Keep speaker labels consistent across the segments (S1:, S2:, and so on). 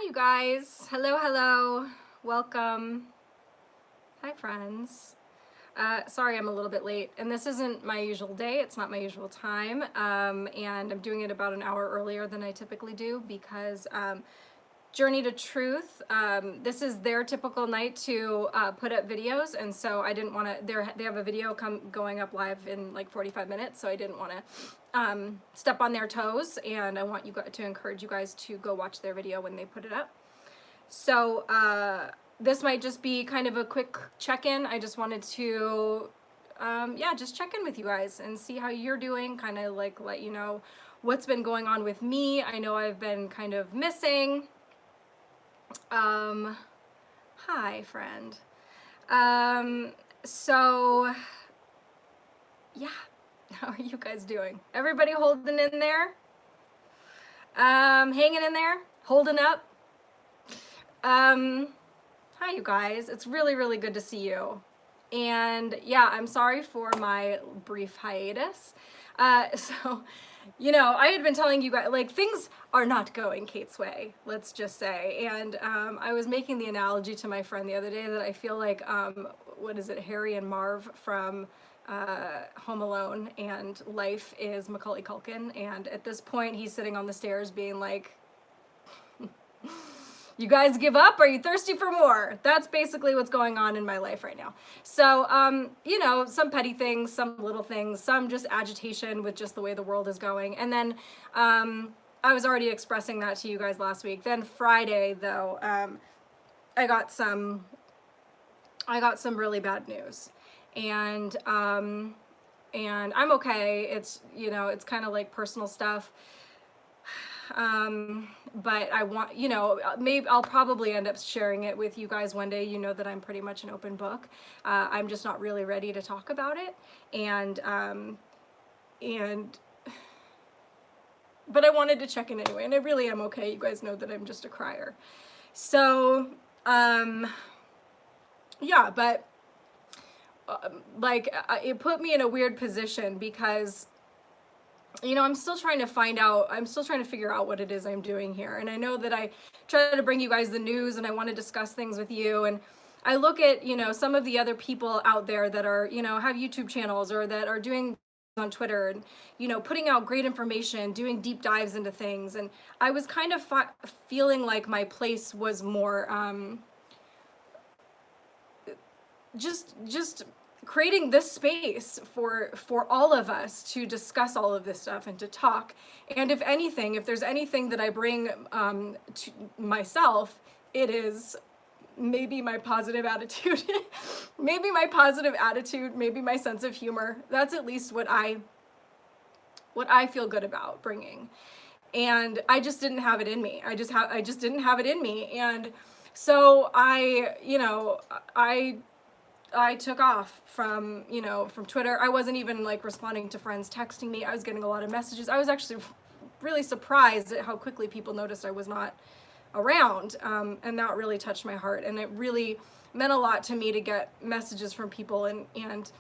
S1: you guys. Hello, hello. Welcome. Hi, friends. Sorry I'm a little bit late, and this isn't my usual day. It's not my usual time, and I'm doing it about an hour earlier than I typically do because Journey to Truth, this is their typical night to put up videos, and so I didn't want to, they have a video going up live in like 45 minutes, so I didn't want to step on their toes, and I want you guys to encourage you guys to go watch their video when they put it up. So this might just be kind of a quick check-in. I just wanted to, yeah, just check in with you guys and see how you're doing, kind of like let you know what's been going on with me. I know I've been kind of missing. Hi, friend. So, yeah, how are you guys doing? Everybody holding in there? Hanging in there? Holding up? Hi, you guys. It's really, really good to see you. And yeah, I'm sorry for my brief hiatus. So, you know, I had been telling you guys, like, things are not going Kate's way, let's just say. And I was making the analogy to my friend the other day that I feel like, what is it, Harry and Marv from Home Alone, and life is Macaulay Culkin. And at this point, he's sitting on the stairs being like, you guys give up? Are you thirsty for more? That's basically what's going on in my life right now. So, you know, some petty things, some little things, some just agitation with just the way the world is going. And then I was already expressing that to you guys last week. Then Friday, though, I got some really bad news. And I'm okay. It's, you know, it's kind of like personal stuff. But I want, you know, maybe I'll probably end up sharing it with you guys one day. You know that I'm pretty much an open book. I'm just not really ready to talk about it. But I wanted to check in anyway, and I really am okay. You guys know that I'm just a crier. So, yeah, but like it put me in a weird position because, you know, I'm still trying to figure out what it is I'm doing here. And I know that I try to bring you guys the news and I want to discuss things with you. And I look at, you know, some of the other people out there that are, you know, have YouTube channels or that are doing on Twitter and, you know, putting out great information, doing deep dives into things. And I was kind of feeling like my place was more, just creating this space for all of us to discuss all of this stuff and to talk. And if anything, if there's anything that I bring to myself, it is maybe my positive attitude. Maybe my positive attitude, maybe my sense of humor. That's at least what I feel good about bringing. And I just didn't have it in me. I just didn't have it in me. And so I took off from, you know, from Twitter. I wasn't even like responding to friends texting me. I was getting a lot of messages. I was actually really surprised at how quickly people noticed I was not around. And that really touched my heart. And it really meant a lot to me to get messages from people and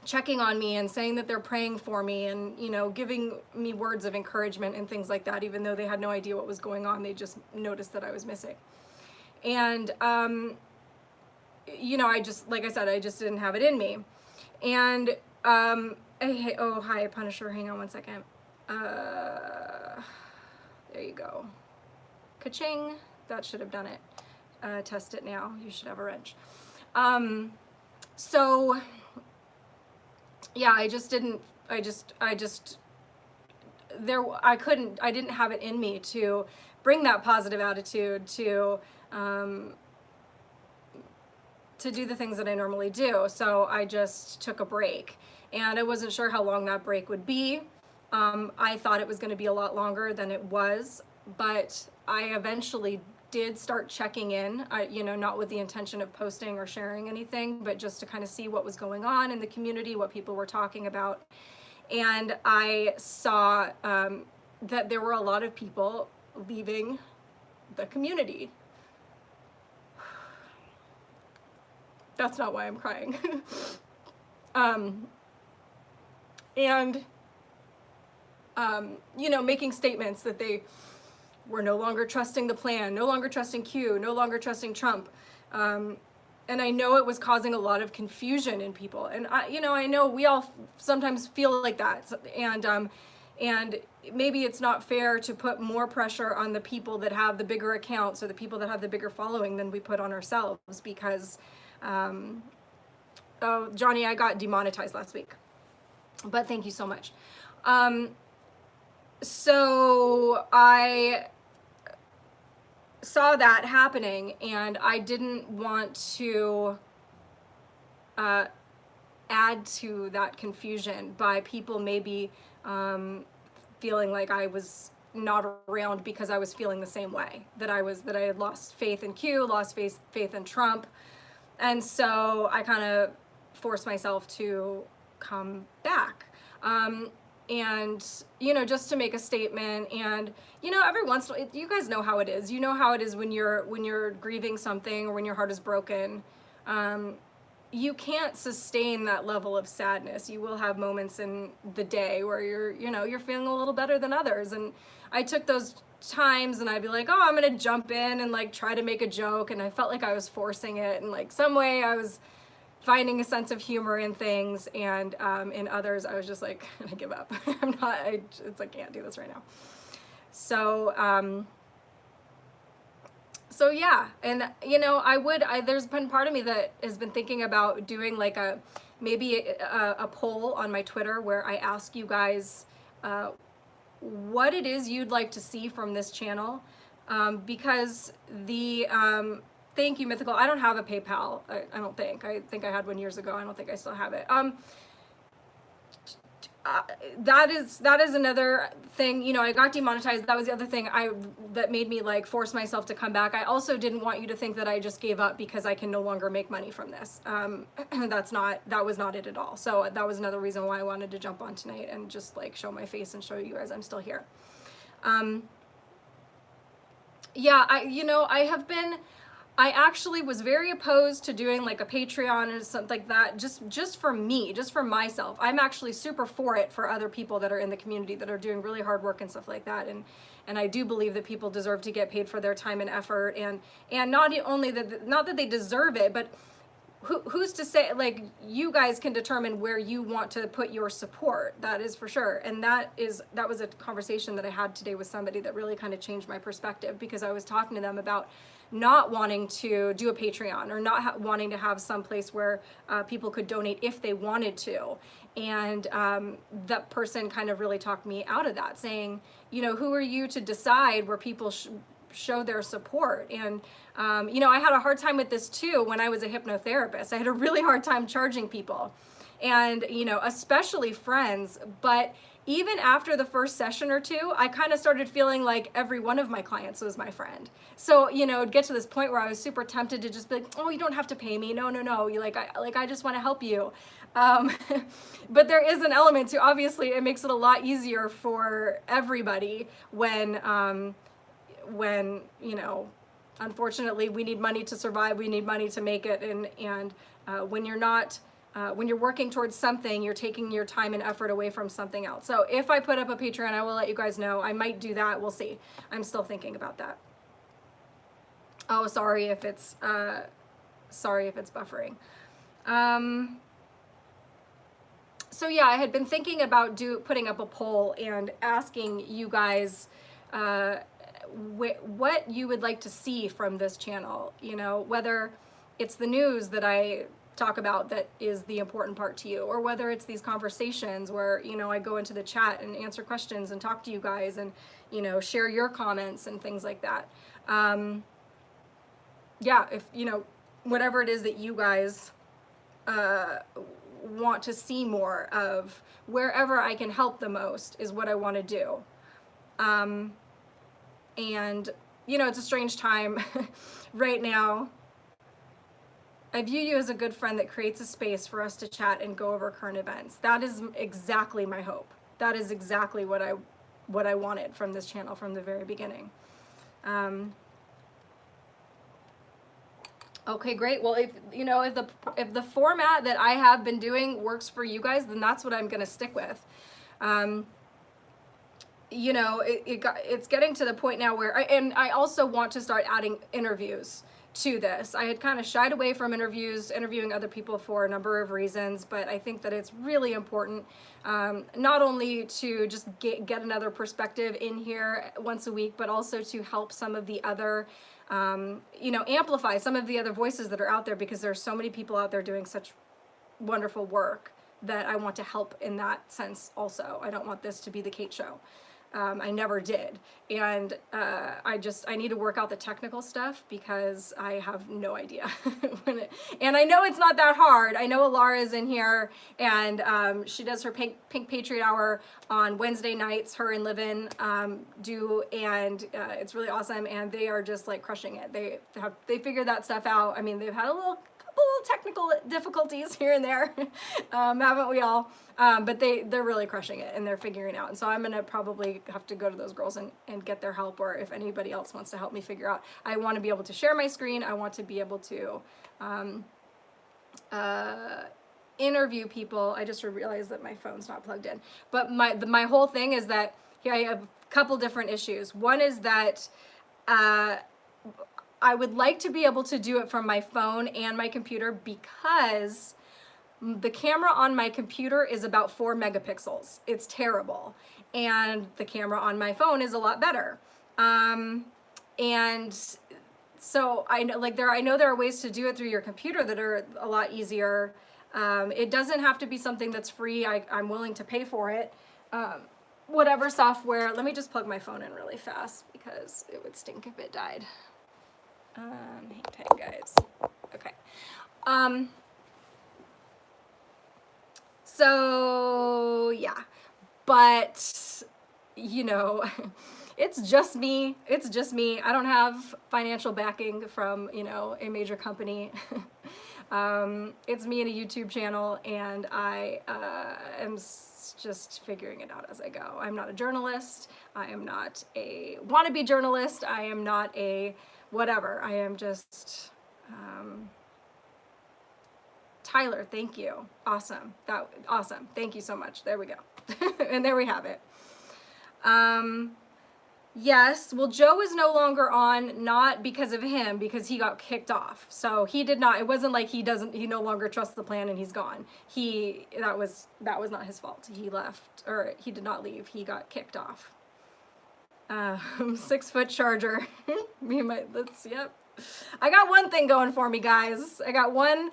S1: checking on me and saying that they're praying for me and, you know, giving me words of encouragement and things like that. Even though they had no idea what was going on, they just noticed that I was missing. And, you know, like I said, I just didn't have it in me. And, hey, oh, hi, Punisher, hang on one second. There you go. Ka-ching, that should have done it. Test it now, you should have a wrench. So, yeah, I didn't have it in me to bring that positive attitude to do the things that I normally do. So I just took a break, and I wasn't sure how long that break would be. I thought it was going to be a lot longer than it was, but I eventually did start checking in, you know, not with the intention of posting or sharing anything, but just to kind of see what was going on in the community, what people were talking about. And I saw that there were a lot of people leaving the community. That's not why I'm crying. You know, making statements that they we're no longer trusting the plan, no longer trusting Q, no longer trusting Trump. And I know it was causing a lot of confusion in people. And I know we all sometimes feel like that. And maybe it's not fair to put more pressure on the people that have the bigger accounts or the people that have the bigger following than we put on ourselves, because, oh, Johnny, I got demonetized last week, but thank you so much. So I saw that happening, and I didn't want to add to that confusion by people maybe feeling like I was not around because I was feeling the same way, that I had lost faith in Q, lost faith in Trump. And so I kind of forced myself to come back. And, just to make a statement. And, every once in a while, you guys know how it is. You know how it is when you're grieving something, or when your heart is broken. You can't sustain that level of sadness. You will have moments in the day where you're feeling a little better than others. And I took those times, and I'd be like, oh, I'm going to jump in and like try to make a joke. And I felt like I was forcing it. And like some way I was finding a sense of humor in things, and in others I was just like, I give up. I can't do this right now. So yeah, and there's been part of me that has been thinking about doing like maybe a poll on my Twitter where I ask you guys what it is you'd like to see from this channel, because thank you, Mythical. I don't have a PayPal. I don't think. I think I had one years ago. I don't think I still have it. That is another thing. I got demonetized. That was the other thing that made me like force myself to come back. I also didn't want you to think that I just gave up because I can no longer make money from this. That was not it at all. So that was another reason why I wanted to jump on tonight and just like show my face and show you guys I'm still here. Yeah, I actually was very opposed to doing like a Patreon or something like that, just for me, just for myself. I'm actually super for it for other people that are in the community that are doing really hard work and stuff like that. And I do believe that people deserve to get paid for their time and effort, and not only that, not that they deserve it, but who's to say, like, you guys can determine where you want to put your support. That is for sure. And that was a conversation that I had today with somebody that really kind of changed my perspective, because I was talking to them about not wanting to do a Patreon, or not wanting to have some place where people could donate if they wanted to. And that person kind of really talked me out of that, saying, who are you to decide where people show their support? And I had a hard time with this too when I was a hypnotherapist. I had a really hard time charging people, and especially friends. But even after the first session or two, I kind of started feeling like every one of my clients was my friend. So it'd get to this point where I was super tempted to just be like, oh, you don't have to pay me. No. I just want to help you. But there is an element to, obviously it makes it a lot easier for everybody when unfortunately we need money to survive, we need money to make it, and when you're not, when you're working towards something, you're taking your time and effort away from something else. So if I put up a Patreon, I will let you guys know. I might do that, we'll see. I'm still thinking about that. Oh, sorry if it's buffering. So yeah, I had been thinking about putting up a poll and asking you guys what you would like to see from this channel, whether it's the news that I talk about that is the important part to you, or whether it's these conversations where, I go into the chat and answer questions and talk to you guys and, share your comments and things like that. Yeah, if, whatever it is that you guys want to see more of, wherever I can help the most is what I want to do. And, it's a strange time right now. I view you as a good friend that creates a space for us to chat and go over current events. That is exactly my hope. That is exactly what I wanted from this channel from the very beginning. Okay, great. Well, if the format that I have been doing works for you guys, then that's what I'm going to stick with. it's getting to the point now where I also want to start adding interviews to this. I had kind of shied away from interviewing other people for a number of reasons, but I think that it's really important, not only to just get another perspective in here once a week, but also to help some of the other, amplify some of the other voices that are out there, because there's so many people out there doing such wonderful work that I want to help in that sense also. I don't want this to be the Kate show. I never did. And I need to work out the technical stuff because I have no idea. And I know it's not that hard. I know Alara's in here, and she does her Pink Patriot Hour on Wednesday nights, her and Livin do, and it's really awesome, and they are just like crushing it. They figured that stuff out. I mean, they've had a couple technical difficulties here and there, haven't we all? But they're really crushing it, and they're figuring it out. And so I'm gonna probably have to go to those girls and get their help, or if anybody else wants to help me figure out. I want to be able to share my screen. I want to be able to interview people. I just realized that my phone's not plugged in. But my whole thing is that here I have a couple different issues. One is that I would like to be able to do it from my phone and my computer, because the camera on my computer is about 4 megapixels. It's terrible. And the camera on my phone is a lot better. And so I know there are ways to do it through your computer that are a lot easier. It doesn't have to be something that's free. I'm willing to pay for it. Whatever software. Let me just plug my phone in really fast, because it would stink if it died. Hang tight, guys. Okay. So yeah, but it's just me. I don't have financial backing from, a major company. It's me and a YouTube channel, and I am just figuring it out as I go. I'm not a journalist. I am not a wannabe journalist. I am not a whatever. I am just Tyler, thank you. Awesome. Awesome. Thank you so much. There we go. And there we have it. Yes, well, Joe is no longer on, not because of him, because he got kicked off. So he did not, it wasn't like he no longer trusts the plan and he's gone. That was not his fault. He left, or he did not leave. He got kicked off. 6-foot charger. Yep. I got one thing going for me, guys. I got one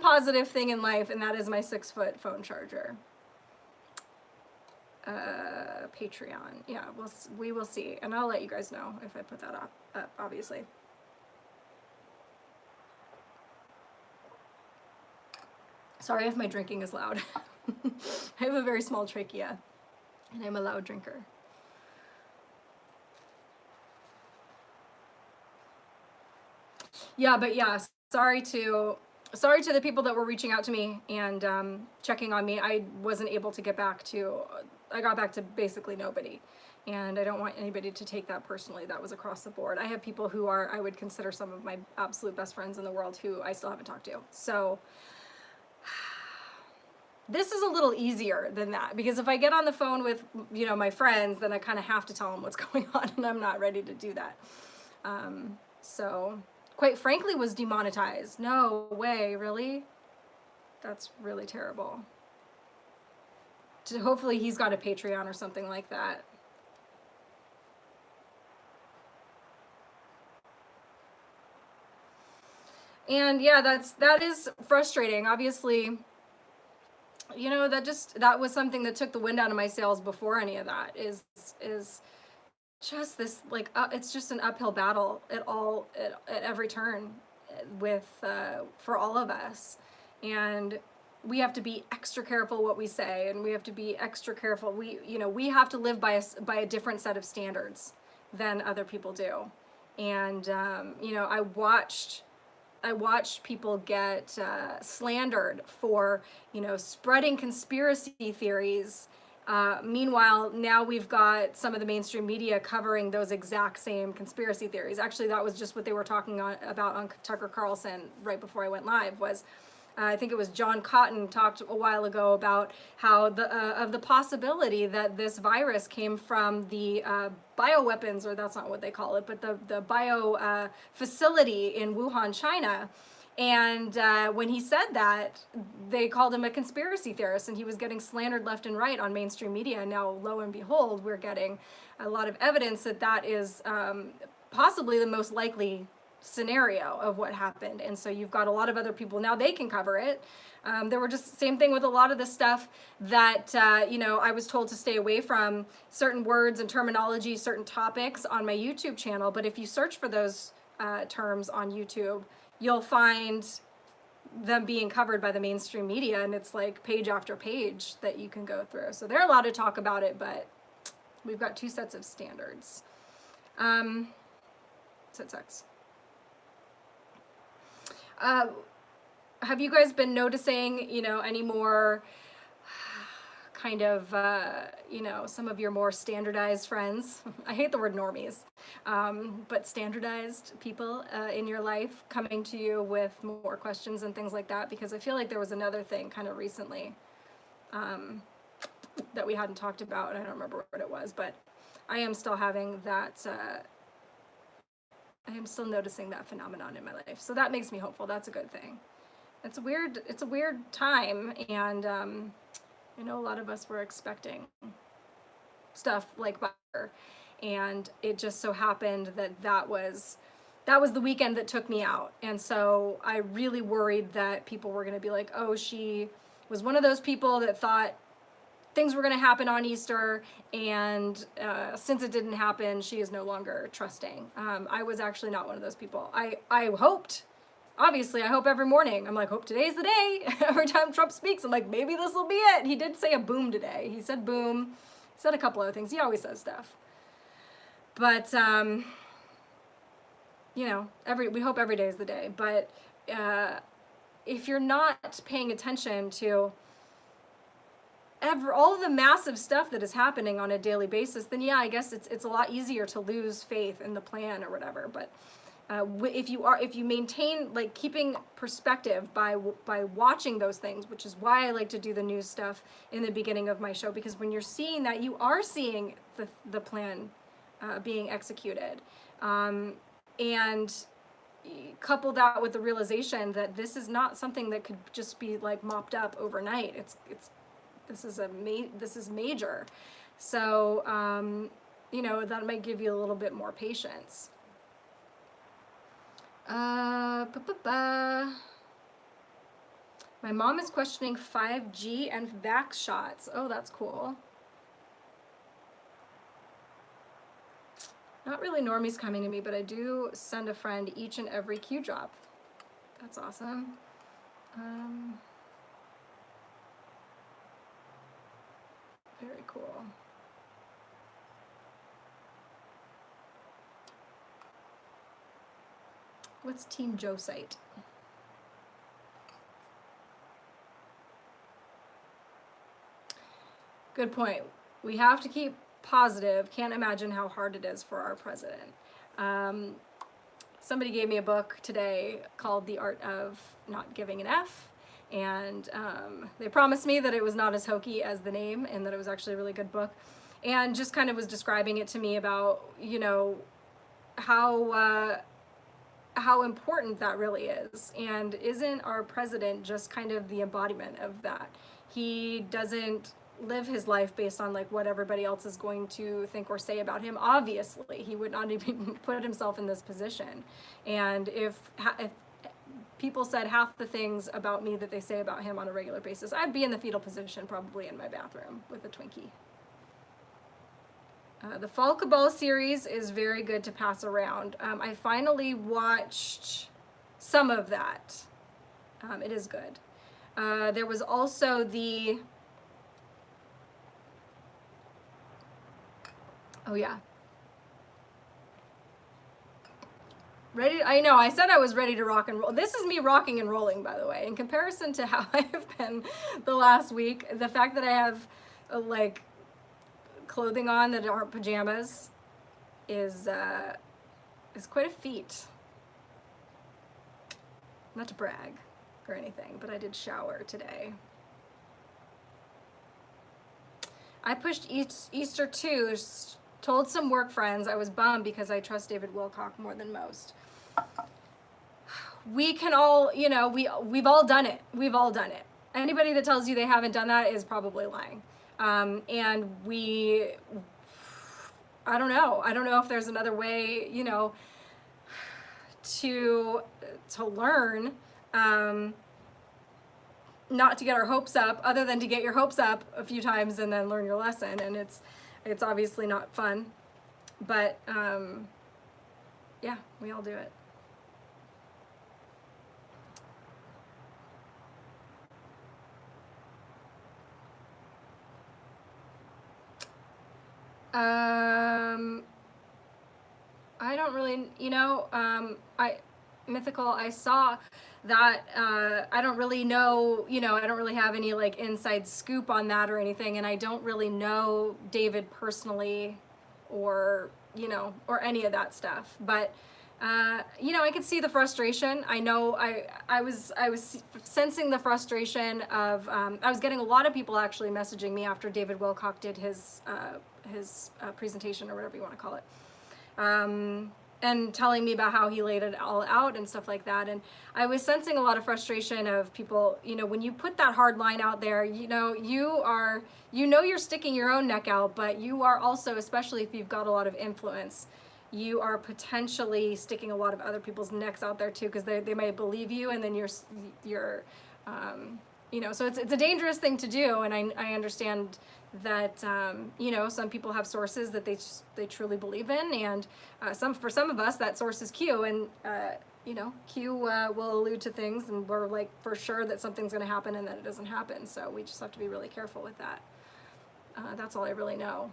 S1: positive thing in life, and that is my 6-foot phone charger. Patreon. Yeah, we will see. And I'll let you guys know if I put that up, obviously. Sorry if my drinking is loud. I have a very small trachea, and I'm a loud drinker. Yeah, but yeah, sorry to the people that were reaching out to me and checking on me. I wasn't able to get back to, I got back to basically nobody. And I don't want anybody to take that personally. That was across the board. I have people who I would consider some of my absolute best friends in the world who I still haven't talked to. So this is a little easier than that, because if I get on the phone with, my friends, then I kind of have to tell them what's going on, and I'm not ready to do that. So quite frankly, was demonetized. No way, really? That's really terrible. Hopefully he's got a Patreon or something like that. And yeah, that is frustrating. Obviously, that was something that took the wind out of my sails before any of that, is just this, like, it's just an uphill battle at every turn for all of us. And we have to be extra careful what we say, and we have to be extra careful. We have to live by a different set of standards than other people do. And I watched people get slandered for spreading conspiracy theories. Meanwhile, now we've got some of the mainstream media covering those exact same conspiracy theories. Actually, that was just what they were talking about on Tucker Carlson right before I went live, was I think it was John Cotton talked a while ago about how the possibility that this virus came from the bioweapons, or that's not what they call it, but the bio facility in Wuhan, China. And when he said that, they called him a conspiracy theorist, and he was getting slandered left and right on mainstream media. And now, lo and behold, we're getting a lot of evidence that that is possibly the most likely scenario of what happened. And so you've got a lot of other people now, they can cover it. There were just same thing with a lot of the stuff that I was told to stay away from certain words and terminology, certain topics on my YouTube channel. But if you search for those terms on YouTube, you'll find them being covered by the mainstream media, and it's like page after page that you can go through. So they're allowed to talk about it, but we've got two sets of standards. Set sex. Have you guys been noticing, any more kind of, some of your more standardized friends? I hate the word normies, but standardized people in your life coming to you with more questions and things like that? Because I feel like there was another thing kind of recently that we hadn't talked about, and I don't remember what it was, but I am still having that, I am still noticing that phenomenon in my life. So that makes me hopeful. That's a good thing. It's a weird time, and I know a lot of us were expecting stuff like Butler, and it just so happened that was the weekend that took me out. And so I really worried that people were going to be like, oh, she was one of those people that thought things were going to happen on Easter, and since it didn't happen, she is no longer trusting. I was actually not one of those people. I hoped, obviously, I hope every morning. I'm like, hope today's the day. Every time Trump speaks, I'm like, maybe this will be it. He did say a boom today. He said boom. He said a couple other things. He always says stuff. But, we hope every day is the day. But if you're not paying attention to all of the massive stuff that is happening on a daily basis, then I guess it's a lot easier to lose faith in the plan or whatever. But if you maintain, like, keeping perspective by watching those things, which is why I like to do the news stuff in the beginning of my show, because when you're seeing that, you are seeing the plan being executed, and couple that with the realization that this is not something that could just be like mopped up overnight. This is major. So, that might give you a little bit more patience. My mom is questioning 5G and vax shots. Oh, that's cool. Not really normies coming to me, but I do send a friend each and every Q drop. That's awesome. Very cool. What's Team Joe site? Good point. We have to keep positive. Can't imagine how hard it is for our president. Somebody gave me a book today called The Art of Not Giving an F. And they promised me that it was not as hokey as the name, and that it was actually a really good book, and just kind of was describing it to me about, how important that really is. And isn't our president just kind of the embodiment of that? He doesn't live his life based on like what everybody else is going to think or say about him. Obviously, he would not even put himself in this position. And if people said half the things about me that they say about him on a regular basis, I'd be in the fetal position, probably in my bathroom with a Twinkie. The Fall Cabal series is very good to pass around. I finally watched some of that. It is good. There was also the... Oh, yeah. Ready? I know, I said I was ready to rock and roll. This is me rocking and rolling, by the way. In comparison to how I have been the last week, the fact that I have, clothing on that aren't pajamas is quite a feat. Not to brag. or anything, but I did shower today. I pushed Easter too. Told some work friends I was bummed because I trust David Wilcock more than most. We can all, you know, we've all done it. We've all done it. Anybody that tells you they haven't done that is probably lying. And I don't know. I don't know if there's another way, you know, to learn, not to get our hopes up, other than to get your hopes up a few times and then learn your lesson. And it's obviously not fun, but yeah, we all do it. I don't really, you know, Mythical, I saw that, I don't really know, you know, I don't really have any like inside scoop on that or anything, and I don't really know David personally or, you know, or any of that stuff, but you know, I could see the frustration. I know I was sensing the frustration of, I was getting a lot of people actually messaging me after David Wilcock did his presentation, or whatever you want to call it, and telling me about how he laid it all out and stuff like that. And I was sensing a lot of frustration of people, you know, when you put that hard line out there, you know, you're sticking your own neck out, but you are also, especially if you've got a lot of influence, you are potentially sticking a lot of other people's necks out there too, because they may believe you, and then you're you know, so it's a dangerous thing to do. And I understand that, you know, some people have sources that they truly believe in, and for some of us that source is Q, and you know, Q will allude to things, and we're like for sure that something's going to happen and then it doesn't happen. So we just have to be really careful with that. That's all I really know.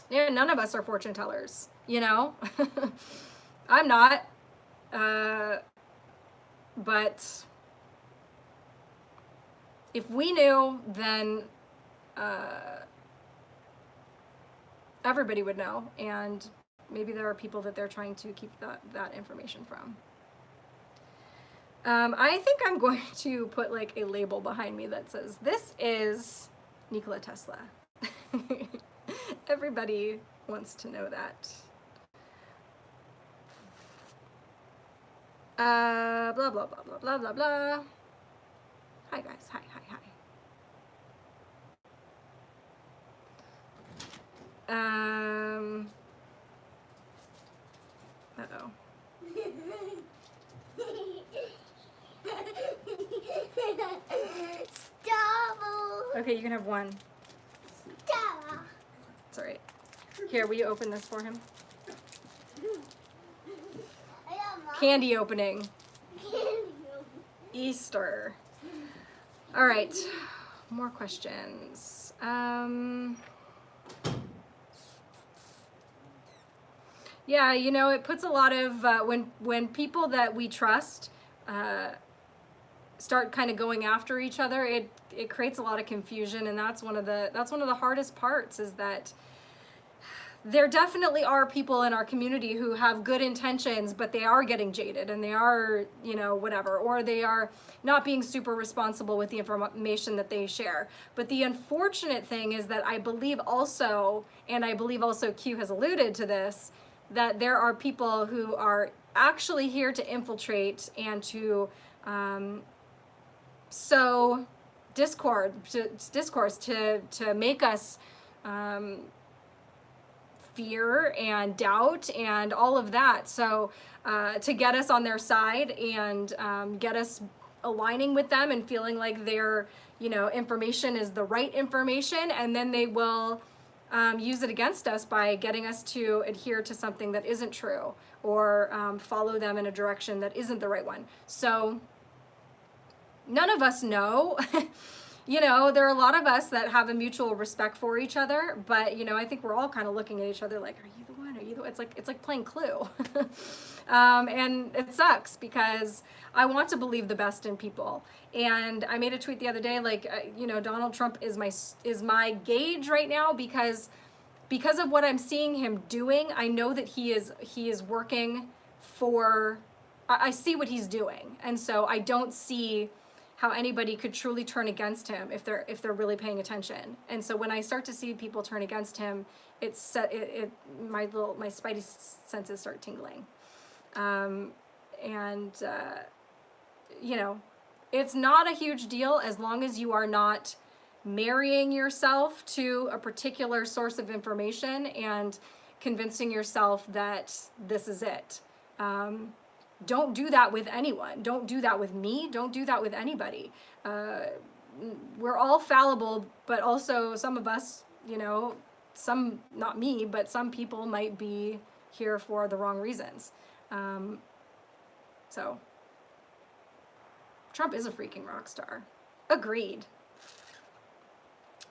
S1: Yeah, none of us are fortune tellers, you know. I'm not, but if we knew, then everybody would know, and maybe there are people that they're trying to keep that information from. I think I'm going to put like a label behind me that says, "This is Nikola Tesla." Everybody wants to know that. Blah, blah, blah, blah, blah, blah, blah. Hi, guys. Hi, hi, hi. Uh-oh.
S2: Stop.
S1: Okay, you can have one.
S2: Stop.
S1: It's all right. Here, will you open this for him? Candy opening. Easter. All right, more questions. Yeah, you know, it puts a lot of, when people that we trust start kind of going after each other, it creates a lot of confusion, and that's one of the hardest parts, is that there definitely are people in our community who have good intentions, but they are getting jaded, and they are, you know, whatever, or they are not being super responsible with the information that they share. But the unfortunate thing is that I believe also, and I believe also Q has alluded to this, that there are people who are actually here to infiltrate and to sow discourse to make us fear and doubt and all of that. So to get us on their side and get us aligning with them and feeling like their, you know, information is the right information, and then they will use it against us by getting us to adhere to something that isn't true, or follow them in a direction that isn't the right one. So none of us know. You know, there are a lot of us that have a mutual respect for each other, but, you know, I think we're all kind of looking at each other like, are you the one? Are you the one? It's like playing Clue. And it sucks, because I want to believe the best in people. And I made a tweet the other day, like, you know, Donald Trump is my gauge right now, because of what I'm seeing him doing. I know that he is working for I see what he's doing, and so I don't see how anybody could truly turn against him if they're really paying attention. And so when I start to see people turn against him, my spidey senses start tingling. And you know, it's not a huge deal as long as you are not marrying yourself to a particular source of information and convincing yourself that this is it. Don't do that with anyone. Don't do that with me. Don't do that with anybody. We're all fallible, but also some of us, you know, some, not me, but some people might be here for the wrong reasons. So, Trump is a freaking rock star. Agreed.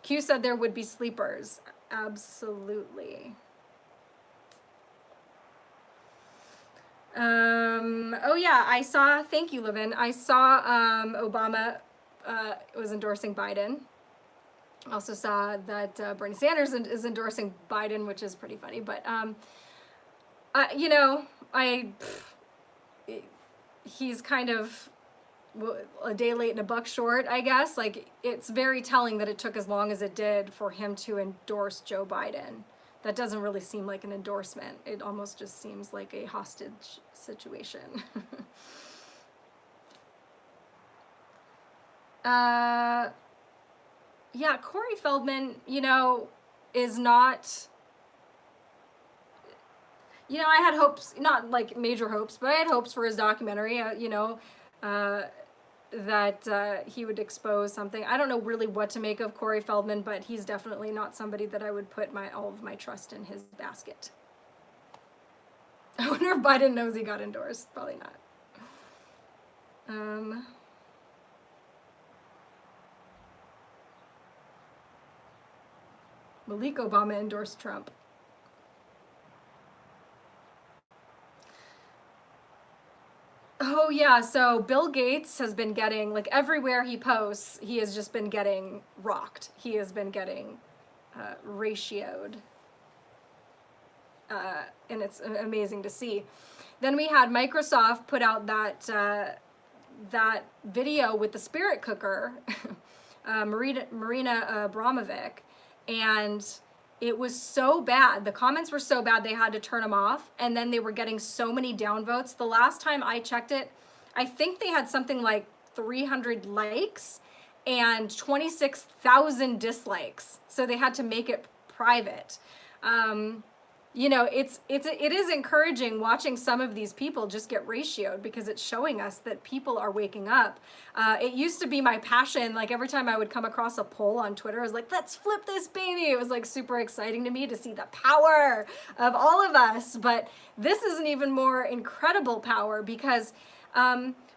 S1: Q said there would be sleepers. Absolutely. Oh yeah, thank you, Levin. I saw Obama was endorsing Biden. Also saw that Bernie Sanders is endorsing Biden, which is pretty funny. But, you know, he's kind of a day late and a buck short, I guess. Like, it's very telling that it took as long as it did for him to endorse Joe Biden. That doesn't really seem like an endorsement. It almost just seems like a hostage situation. Yeah, Corey Feldman, you know, is not, you know, I had hopes, not like major hopes, but I had hopes for his documentary, you know, that he would expose something. I don't know really what to make of Corey Feldman, but he's definitely not somebody that I would put all of my trust in his basket. I wonder if Biden knows he got endorsed. Probably not. Malik Obama endorsed Trump. Oh yeah, so Bill Gates has been getting, like, everywhere he posts, he has just been getting rocked. He has been getting ratioed. And it's amazing to see. Then we had Microsoft put out that video with the spirit cooker, Marina Abramovic, and it was so bad. The comments were so bad they had to turn them off, and then they were getting so many downvotes. The last time I checked it, I think they had something like 300 likes and 26,000 dislikes. So they had to make it private. You know, it is encouraging watching some of these people just get ratioed, because it's showing us that people are waking up. It used to be my passion. Like, every time I would come across a poll on Twitter, I was like, let's flip this baby. It was like super exciting to me to see the power of all of us. But this is an even more incredible power, because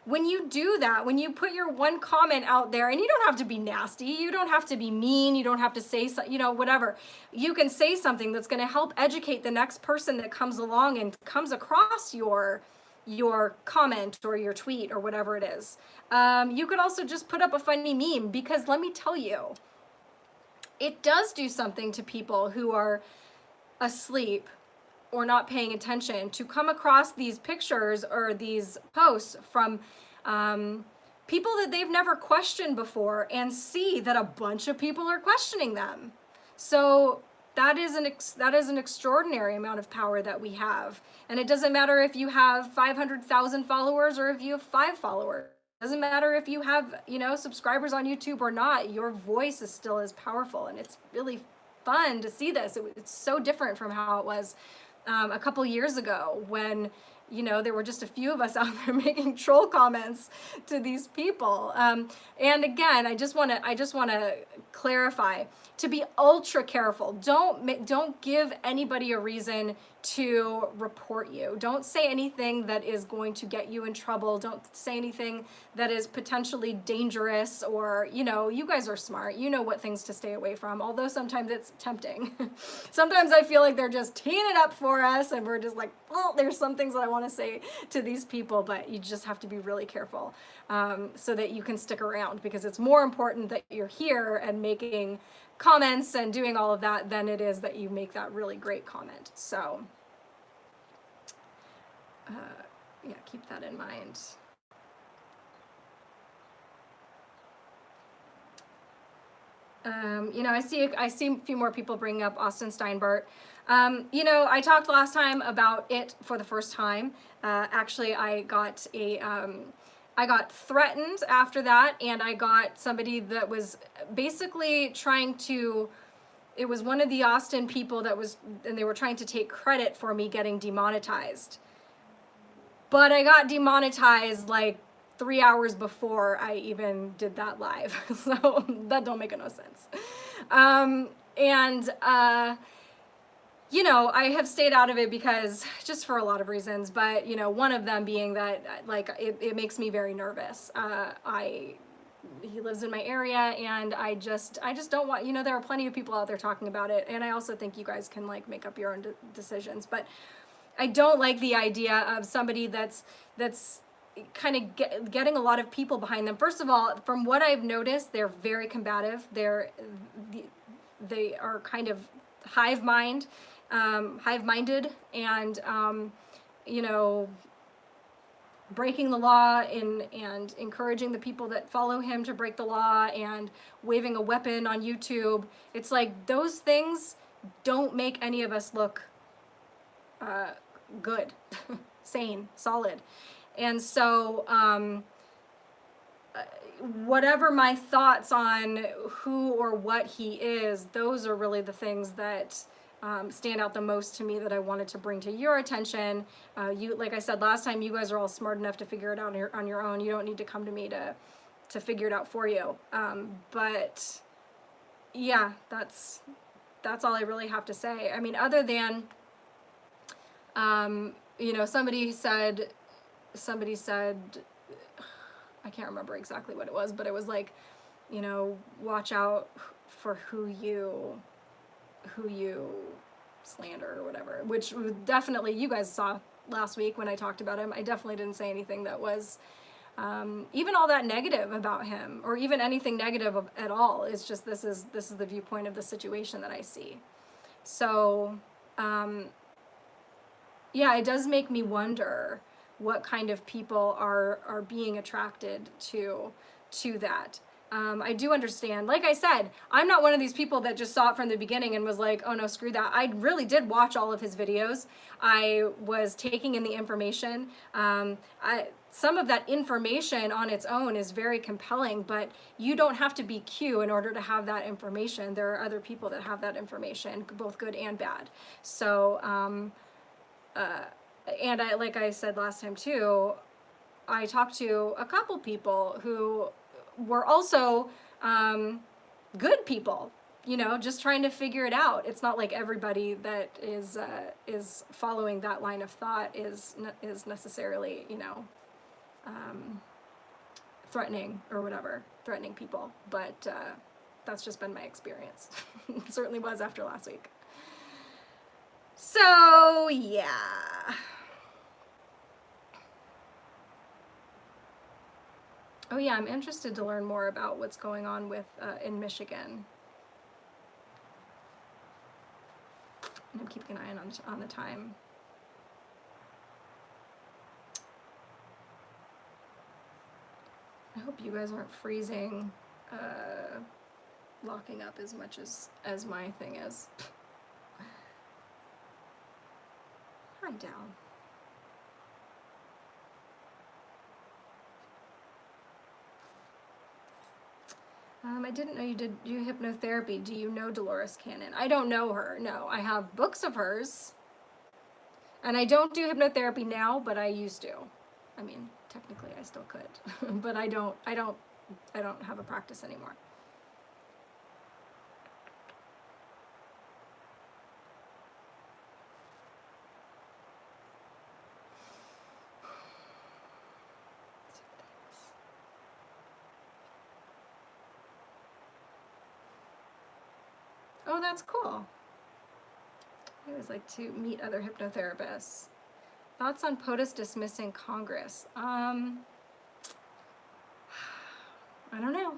S1: when you do that, when you put your one comment out there, and you don't have to be nasty, you don't have to be mean, you don't have to say, you know, whatever. You can say something that's going to help educate the next person that comes along and comes across your comment or your tweet or whatever it is. You could also just put up a funny meme, because let me tell you, it does do something to people who are asleep or not paying attention to come across these pictures or these posts from people that they've never questioned before, and see that a bunch of people are questioning them. So that is an extraordinary amount of power that we have. And it doesn't matter if you have 500,000 followers or if you have 5 followers. It doesn't matter if you have, you know, subscribers on YouTube or not. Your voice is still as powerful, and it's really fun to see this. It's so different from how it was a couple years ago, when, you know, there were just a few of us out there making troll comments to these people. And again, I just want to clarify, to be ultra careful. Don't give anybody a reason to report you. Don't say anything that is going to get you in trouble. Don't say anything that is potentially dangerous, or, you know, you guys are smart. You know what things to stay away from, although sometimes it's tempting. Sometimes I feel like they're just teeing it up for us, and we're just like, oh, there's some things that I want to say to these people, but you just have to be really careful, so that you can stick around, because it's more important that you're here and making comments and doing all of that than it is that you make that really great comment. So yeah, keep that in mind. I see a few more people bringing up Austin Steinbart. I talked last time about it for the first time. Actually, I got threatened after that, and I got somebody that was basically trying to. It was one of the Austin people and they were trying to take credit for me getting demonetized. But I got demonetized like 3 hours before I even did that live. So that don't make no sense. And I have stayed out of it because just for a lot of reasons, but one of them being that like it makes me very nervous. He lives in my area, and I just don't want, there are plenty of people out there talking about it, and I also think you guys can like make up your own decisions, but I don't like the idea of somebody that's kind of getting a lot of people behind them. First of all, from what I've noticed, they're very combative. They are kind of hive-minded, and breaking the law and encouraging the people that follow him to break the law and waving a weapon on YouTube. It's like those things don't make any of us look good, sane, solid. And so whatever my thoughts on who or what he is, those are really the things that stand out the most to me that I wanted to bring to your attention. Like I said last time, you guys are all smart enough to figure it out on your own. You don't need to come to me to figure it out for you. But yeah, that's all I really have to say. I mean, other than somebody said, I can't remember exactly what it was, but it was like, watch out for who you slander or whatever, which definitely you guys saw last week when I talked about him. I definitely didn't say anything that was even all that negative about him, or even anything negative at all. It's just this is the viewpoint of the situation that I see. So yeah, it does make me wonder what kind of people are being attracted to that. I do understand. Like I said, I'm not one of these people that just saw it from the beginning and was like, oh no, screw that. I really did watch all of his videos. I was taking in the information. Some of that information on its own is very compelling, but you don't have to be Q in order to have that information. There are other people that have that information, both good and bad. So, and like I said last time too, I talked to a couple people who were also good people, just trying to figure it out. It's not like everybody that is following that line of thought is necessarily, threatening or whatever, threatening people. But that's just been my experience. It certainly was after last week. So, yeah. Oh yeah, I'm interested to learn more about what's going on with in Michigan. And I'm keeping an eye on the time. I hope you guys aren't freezing, locking up as much as my thing is. Hi, Dal. I didn't know you do hypnotherapy. Do you know Dolores Cannon? I don't know her. No, I have books of hers. And I don't do hypnotherapy now, but I used to. I mean, technically I still could, but I don't have a practice anymore. Oh, that's cool. I always like to meet other hypnotherapists. Thoughts on POTUS dismissing Congress? I don't know.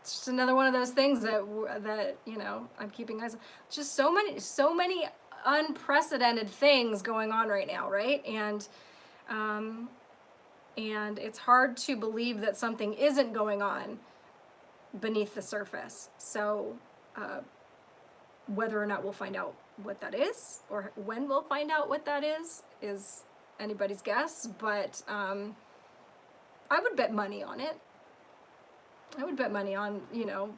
S1: It's just another one of those things that I'm keeping eyes on. Just so many unprecedented things going on right now, right? And it's hard to believe that something isn't going on beneath the surface. So whether or not we'll find out what that is, or when we'll find out what that is anybody's guess. But I would bet money on it. I would bet money on, you know,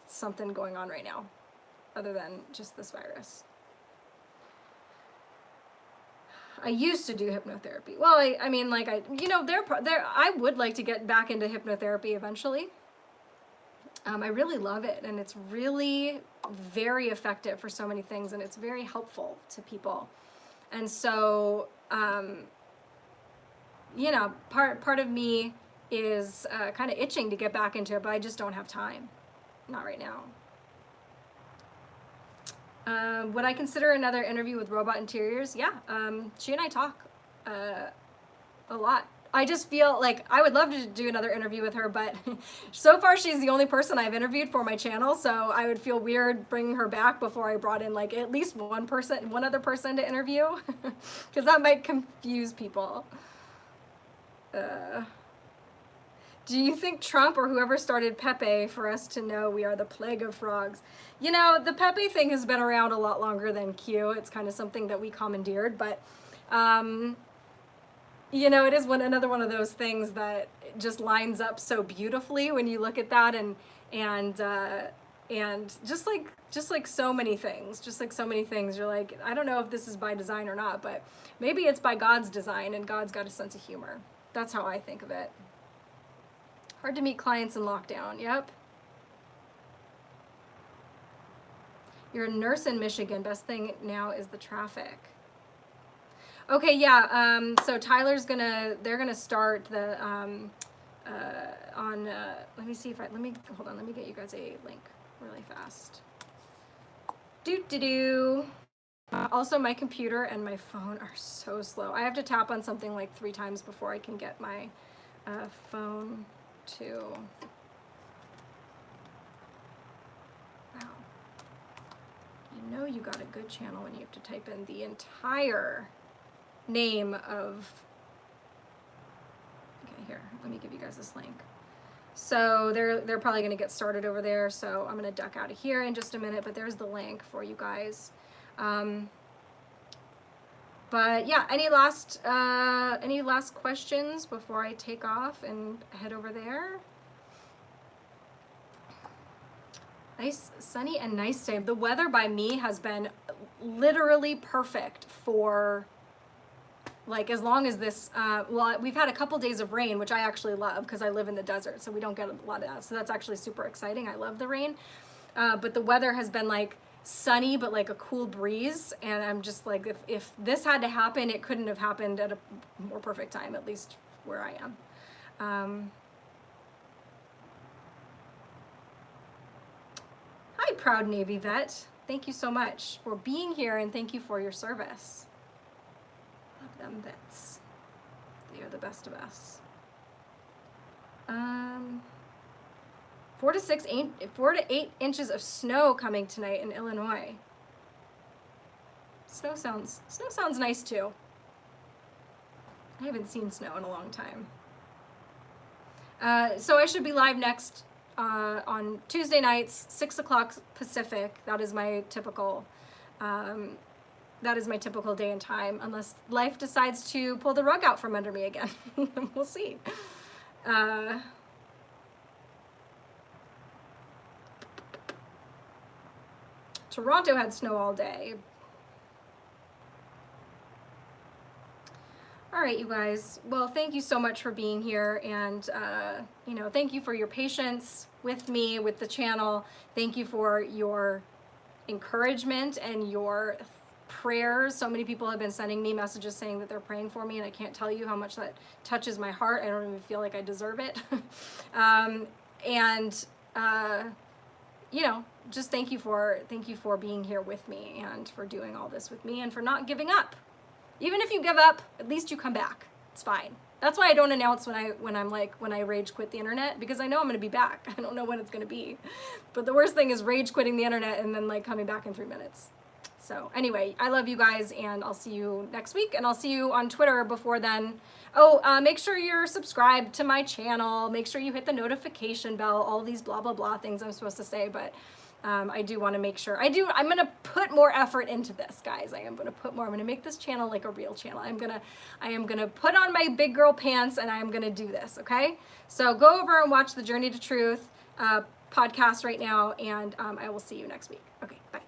S1: something going on right now, other than just this virus. I used to do hypnotherapy. Well, I mean, like, I would like to get back into hypnotherapy eventually. I really love it, and it's really very effective for so many things, and it's very helpful to people. And so, you know, part of me is kind of itching to get back into it, but I just don't have time. Not right now. Would I consider another interview with Robot Interiors? Yeah, she and I talk a lot. I just feel like I would love to do another interview with her, but so far she's the only person I've interviewed for my channel, so I would feel weird bringing her back before I brought in like at least one other person to interview, because that might confuse people. Do you think Trump or whoever started Pepe for us to know we are the plague of frogs? You know, the Pepe thing has been around a lot longer than Q. It's kind of something that we commandeered, but you know, it is another one of those things that just lines up so beautifully when you look at that, and just like so many things, you're like, I don't know if this is by design or not, but maybe it's by God's design, and God's got a sense of humor. That's how I think of it. Hard to meet clients in lockdown. Yep. You're a nurse in Michigan. Best thing now is the traffic. Okay, yeah. So Tyler's they're gonna start the let me see if let me get you guys a link really fast. Also, my computer and my phone are so slow. I have to tap on something like 3 times before I can get my phone to. Wow. You know you got a good channel when you have to type in the entire name of. Okay, here, let me give you guys this link. So they're probably going to get started over there, so I'm going to duck out of here in just a minute, but there's the link for you guys. But yeah, any last questions before I take off and head over there? Nice, sunny and nice day. The weather by me has been literally perfect for like as long as this, well, we've had a couple days of rain, which I actually love because I live in the desert, so we don't get a lot of that. So that's actually super exciting. I love the rain. But the weather has been like sunny, but like a cool breeze. And I'm just like, if this had to happen, it couldn't have happened at a more perfect time, at least where I am. Hi, proud Navy vet. Thank you so much for being here, and thank you for your service. Love them vets. They are the best of us. 4 to 8 inches of snow coming tonight in Illinois. Snow sounds nice too. I haven't seen snow in a long time. So I should be live next on Tuesday nights, 6 o'clock Pacific. That is my typical day and time, unless life decides to pull the rug out from under me again. We'll see. Toronto had snow all day. All right, you guys. Well, thank you so much for being here, and you know, thank you for your patience with me, with the channel. Thank you for your encouragement and your prayers. So many people have been sending me messages saying that they're praying for me, and I can't tell you how much that touches my heart. I don't even feel like I deserve it. You know, just thank you for being here with me, and for doing all this with me, and for not giving up. Even if you give up, at least you come back. It's fine. That's why I don't announce when I rage quit the internet, because I know I'm going to be back. I don't know when it's going to be. But the worst thing is rage quitting the internet and then like coming back in 3 minutes. So anyway, I love you guys, and I'll see you next week, and I'll see you on Twitter before then. Oh, make sure you're subscribed to my channel. Make sure you hit the notification bell, all these blah, blah, blah things I'm supposed to say, but I do want to make sure. I'm going to put more effort into this, guys. I am going to put more. I'm going to make this channel like a real channel. I am going to put on my big girl pants, and I am going to do this, okay? So go over and watch the Journey to Truth podcast right now, and I will see you next week. Okay, bye.